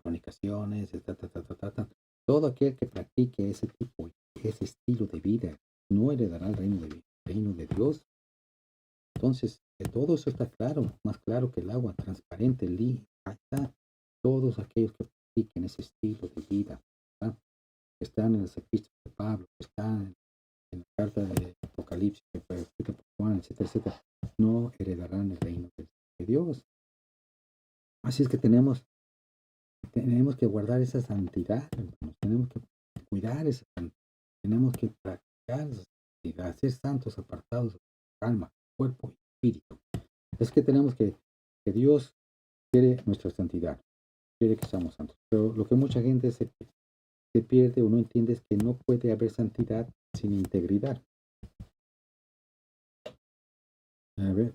fornicaciones, todo aquel que practique ese estilo de vida, no heredará el reino de Dios. Entonces, todo eso está claro, más claro que el agua, transparente, ahí está. Todos aquellos que practiquen ese estilo de vida, ¿verdad? Que están en las epístolas de Pablo, que están en la carta de Apocalipsis, que fue escrita por Juan, etcétera, etcétera, no heredarán el reino de Dios. Así es que tenemos que guardar esa santidad, hermanos. Tenemos que cuidar esa santidad. Tenemos que practicar esa santidad, ser santos apartados de alma, cuerpo y espíritu. Es que tenemos que Dios quiere nuestra santidad, quiere que seamos santos. Pero lo que mucha gente se pierde o no entiende es que no puede haber santidad sin integridad. A ver,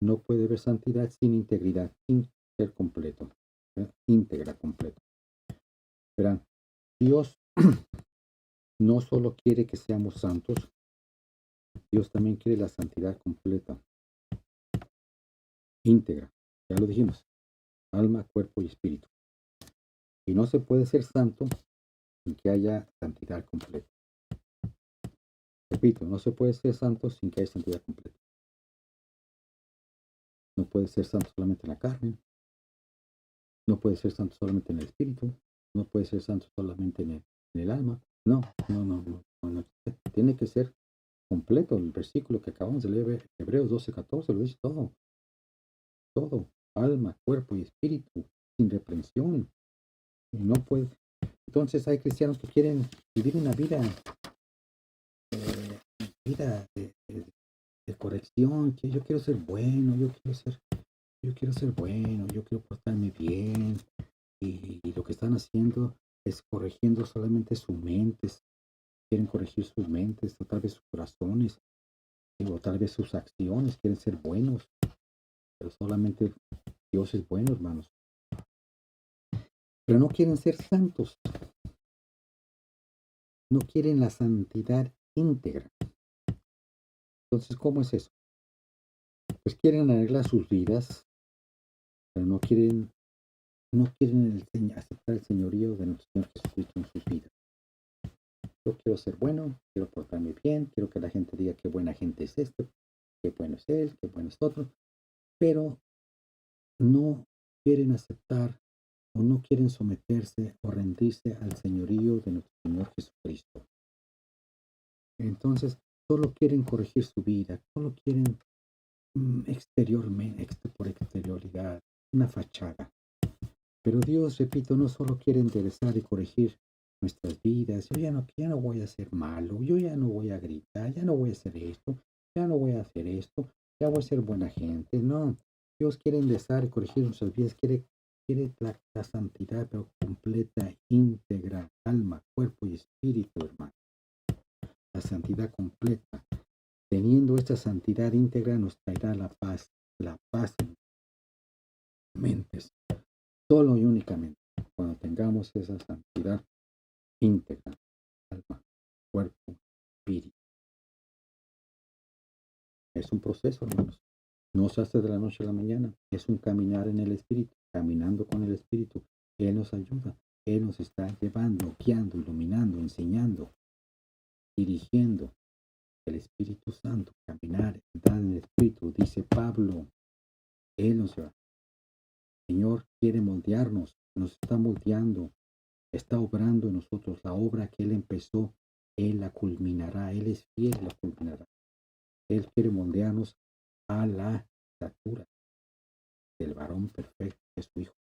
no puede haber santidad sin integridad, sin ser completo, íntegra, completo. Verán, Dios no solo quiere que seamos santos, Dios también quiere la santidad completa, íntegra. Ya lo dijimos, alma, cuerpo y espíritu. Y no se puede ser santo sin que haya santidad completa. Repito, no se puede ser santo sin que haya santidad completa. No puede ser santo solamente en la carne, no puede ser santo solamente en el espíritu, no puede ser santo solamente en el alma. No. Tiene que ser completo. El versículo que acabamos de leer, Hebreos 12:14, lo dice todo. Todo, alma, cuerpo y espíritu, sin reprensión. Y no puede. Entonces hay cristianos que quieren vivir una vida, de corrección, que yo quiero ser bueno, yo quiero portarme bien. Y lo que están haciendo es corrigiendo solamente sus mentes, quieren corregir sus mentes, o tal vez sus corazones, o tal vez sus acciones, quieren ser buenos, pero solamente Dios es bueno, hermanos. Pero no quieren ser santos, no quieren la santidad íntegra. Entonces, ¿cómo es eso? Pues quieren arreglar sus vidas, pero no quieren aceptar el señorío de nuestro Señor Jesucristo en sus vidas. Yo quiero ser bueno, quiero portarme bien, quiero que la gente diga qué buena gente es este, qué bueno es él, qué bueno es otro, pero no quieren aceptar o no quieren someterse o rendirse al señorío de nuestro Señor Jesucristo. Entonces, solo quieren corregir su vida, solo quieren exteriormente, por exterioridad, una fachada. Pero Dios, repito, no solo quiere enderezar y corregir nuestras vidas. Yo ya no voy a ser malo, yo ya no voy a gritar, ya no voy a hacer esto, ya no voy a hacer esto, ya voy a ser buena gente. No, Dios quiere enderezar y corregir nuestras vidas, quiere la santidad, pero completa, íntegra, alma, cuerpo y espíritu, hermano. La santidad completa. Teniendo esta santidad íntegra nos traerá la paz en mentes. Solo y únicamente cuando tengamos esa santidad íntegra, alma, cuerpo, espíritu. Es un proceso, hermanos. No se hace de la noche a la mañana. Es un caminar en el espíritu, caminando con el espíritu. Él nos ayuda. Él nos está llevando, guiando, iluminando, enseñando, dirigiendo. El Espíritu Santo, caminar, entrar en el espíritu, dice Pablo. Él nos lleva. El Señor quiere moldearnos, nos está moldeando, está obrando en nosotros la obra que Él empezó, Él la culminará, Él es fiel y la culminará. Él quiere moldearnos a la estatura del varón perfecto, que es su Hijo.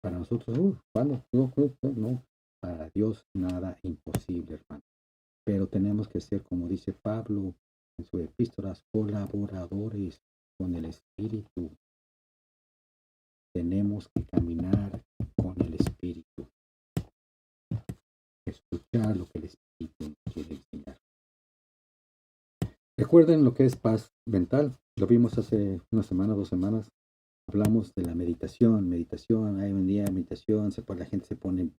Para nosotros, ¿cuándo? No, para Dios nada imposible, hermano. pero tenemos que ser, como dice Pablo en sus epístolas, colaboradores con el Espíritu. Tenemos que caminar con el Espíritu, escuchar lo que el Espíritu nos quiere enseñar. Recuerden lo que es paz mental. Lo vimos hace una semana, 2 semanas. Hablamos de la meditación. Hay un día de meditación, la gente se pone en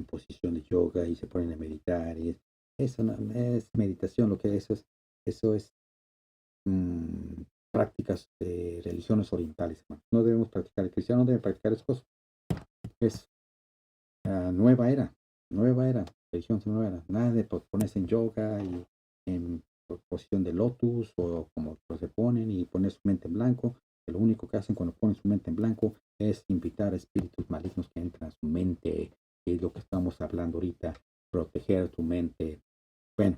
posición de yoga y se ponen a meditar. Y eso no es meditación, lo que eso es prácticas de religiones orientales. No debemos practicar, el cristiano no debe practicar esas. Es nueva era, religión nueva era. Nada de ponerse en yoga y en posición de lotus o como se ponen y poner su mente en blanco. Lo único que hacen cuando ponen su mente en blanco es invitar a espíritus malignos que entran a su mente, que es lo que estamos hablando ahorita, proteger tu mente. Bueno,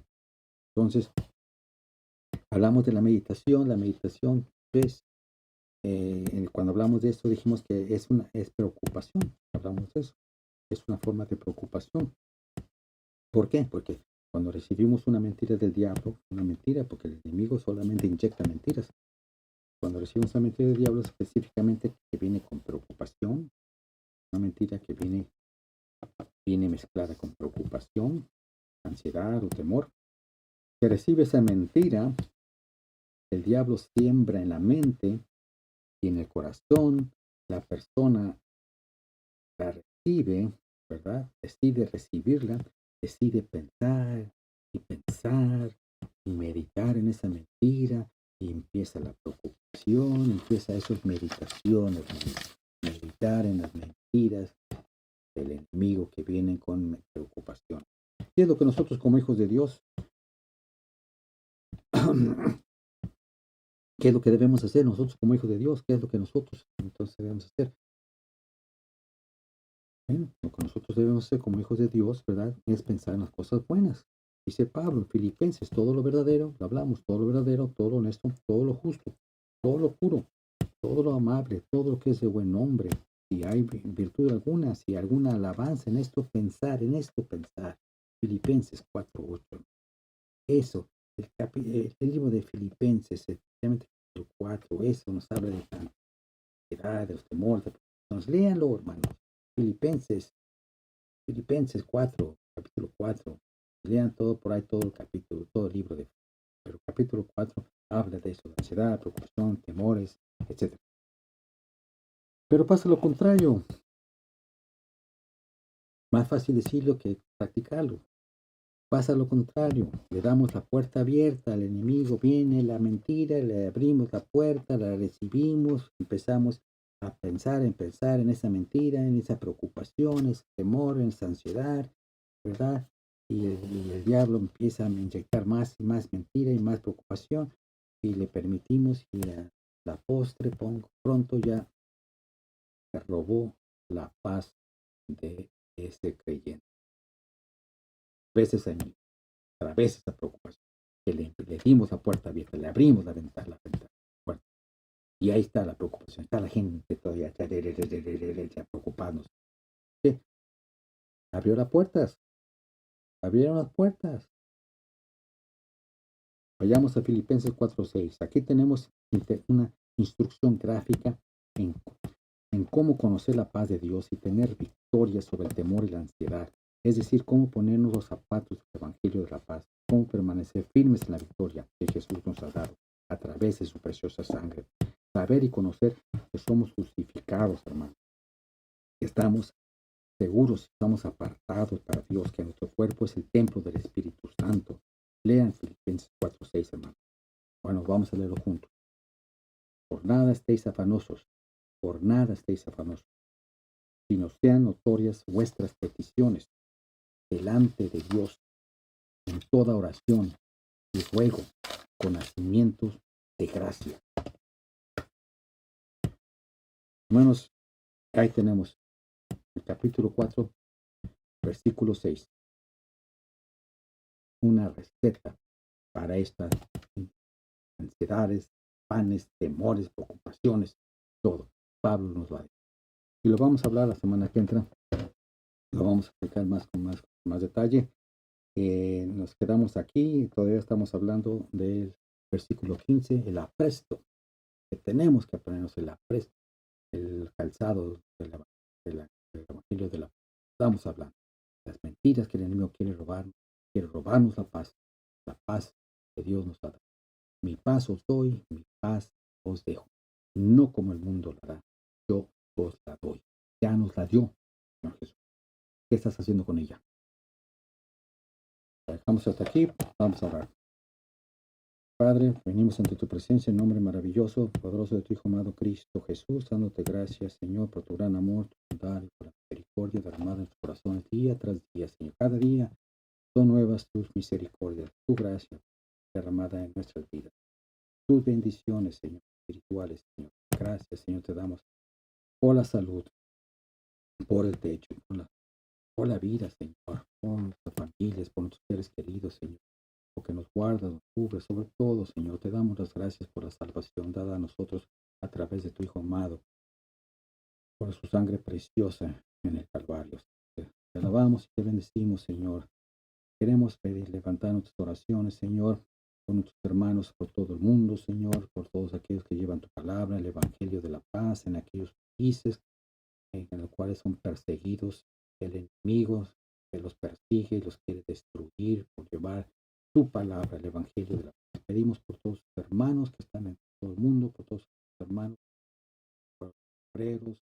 entonces hablamos de la meditación. La meditación, pues, cuando hablamos de esto dijimos que es preocupación. Hablamos de eso. Es una forma de preocupación. ¿Por qué? Porque cuando recibimos una mentira del diablo, una mentira, porque el enemigo solamente inyecta mentiras. Cuando recibimos una mentira del diablo, específicamente que viene con preocupación, una mentira que viene mezclada con preocupación, ansiedad o temor. Se recibe esa mentira, el diablo siembra en la mente y en el corazón, la persona la recibe, ¿verdad? Decide recibirla, decide pensar y meditar en esa mentira y empieza la preocupación, empieza esas meditaciones, meditar en las mentiras del enemigo que vienen con preocupación. ¿Qué es lo que nosotros como hijos de Dios, qué es lo que debemos hacer nosotros como hijos de Dios? ¿Qué es lo que nosotros entonces debemos hacer? Bueno, lo que nosotros debemos hacer como hijos de Dios, ¿verdad? Es pensar en las cosas buenas. Dice Pablo en Filipenses, todo lo verdadero, lo hablamos, todo lo verdadero, todo lo honesto, todo lo justo, todo lo puro, todo lo amable, todo lo que es de buen nombre. Si hay virtud alguna, si alguna alabanza en esto, pensar. Filipenses 4:8. Eso, el libro de Filipenses, especialmente el 4, eso nos habla de la ansiedad, de los temores. Léanlo, hermanos. Filipenses 4, capítulo 4. Lean todo por ahí, todo el capítulo, todo el libro pero capítulo 4 habla de eso, de ansiedad, preocupación, temores, etc. Pero pasa lo contrario. Más fácil decirlo que practicarlo. Pasa lo contrario. Le damos la puerta abierta al enemigo, viene la mentira, le abrimos la puerta, la recibimos, empezamos a pensar en esa mentira, en esa preocupación, ese temor, en esa ansiedad, ¿verdad? Y el diablo empieza a inyectar más y más mentira y más preocupación y le permitimos y la postre pronto ya se robó la paz de ese creyente. Veces a veces esa preocupación, que le dimos la puerta abierta, le abrimos la ventana, puerta. Y ahí está la preocupación, está la gente todavía ya preocupándose. ¿Qué? Abrieron las puertas. Vayamos a Filipenses 4:6. Aquí tenemos una instrucción gráfica en cómo conocer la paz de Dios y tener victoria sobre el temor y la ansiedad. Es decir, cómo ponernos los zapatos del Evangelio de la paz, cómo permanecer firmes en la victoria que Jesús nos ha dado a través de su preciosa sangre. Saber y conocer que somos justificados, hermanos. Estamos seguros, estamos apartados para Dios, que nuestro cuerpo es el templo del Espíritu Santo. Lean Filipenses 4:6, hermanos. Bueno, vamos a leerlo juntos. Por nada estéis afanosos, sino sean notorias vuestras peticiones delante de Dios en toda oración y ruego con nacimientos de gracia. Hermanos, ahí tenemos el capítulo 4, versículo 6. Una receta para estas ansiedades, panes, temores, preocupaciones, todo. Pablo nos va a decir. Y lo vamos a hablar la semana que entra. Lo vamos a explicar con más detalle. Nos quedamos aquí, todavía estamos hablando del versículo 15, el apresto, que tenemos que ponernos el apresto, el calzado del evangelio de la paz. Estamos hablando las mentiras que el enemigo quiere robarnos la paz que Dios nos ha dado. Mi paz os doy, mi paz os dejo. No como el mundo la da, yo os la doy. Ya nos la dio, Señor Jesús. ¿Qué estás haciendo con ella? La dejamos hasta aquí, vamos a orar. Padre, venimos ante tu presencia en nombre maravilloso, poderoso de tu Hijo amado Cristo Jesús, dándote gracias, Señor, por tu gran amor, tu bondad y por la misericordia derramada en tus corazones día tras día, Señor. Cada día son nuevas tus misericordias, tu gracia derramada en nuestras vidas. Tus bendiciones, Señor, espirituales, Señor. Gracias, Señor, te damos por la salud, por el techo, por la vida, Señor, por nuestras familias, por nuestros seres queridos, Señor, porque nos guarda, nos cubre, sobre todo, Señor, te damos las gracias por la salvación dada a nosotros a través de tu Hijo amado, por su sangre preciosa en el Calvario. Te alabamos y te bendecimos, Señor. Queremos pedir, levantar nuestras oraciones, Señor, por nuestros hermanos por todo el mundo, Señor, por todos aquellos que llevan tu palabra, el Evangelio de la paz, en aquellos países en los cuales son perseguidos, el enemigo que los persigue y los quiere destruir por llevar tu palabra, el Evangelio de la paz. Pedimos por todos los hermanos que están en todo el mundo, por todos los hermanos, por los obreros,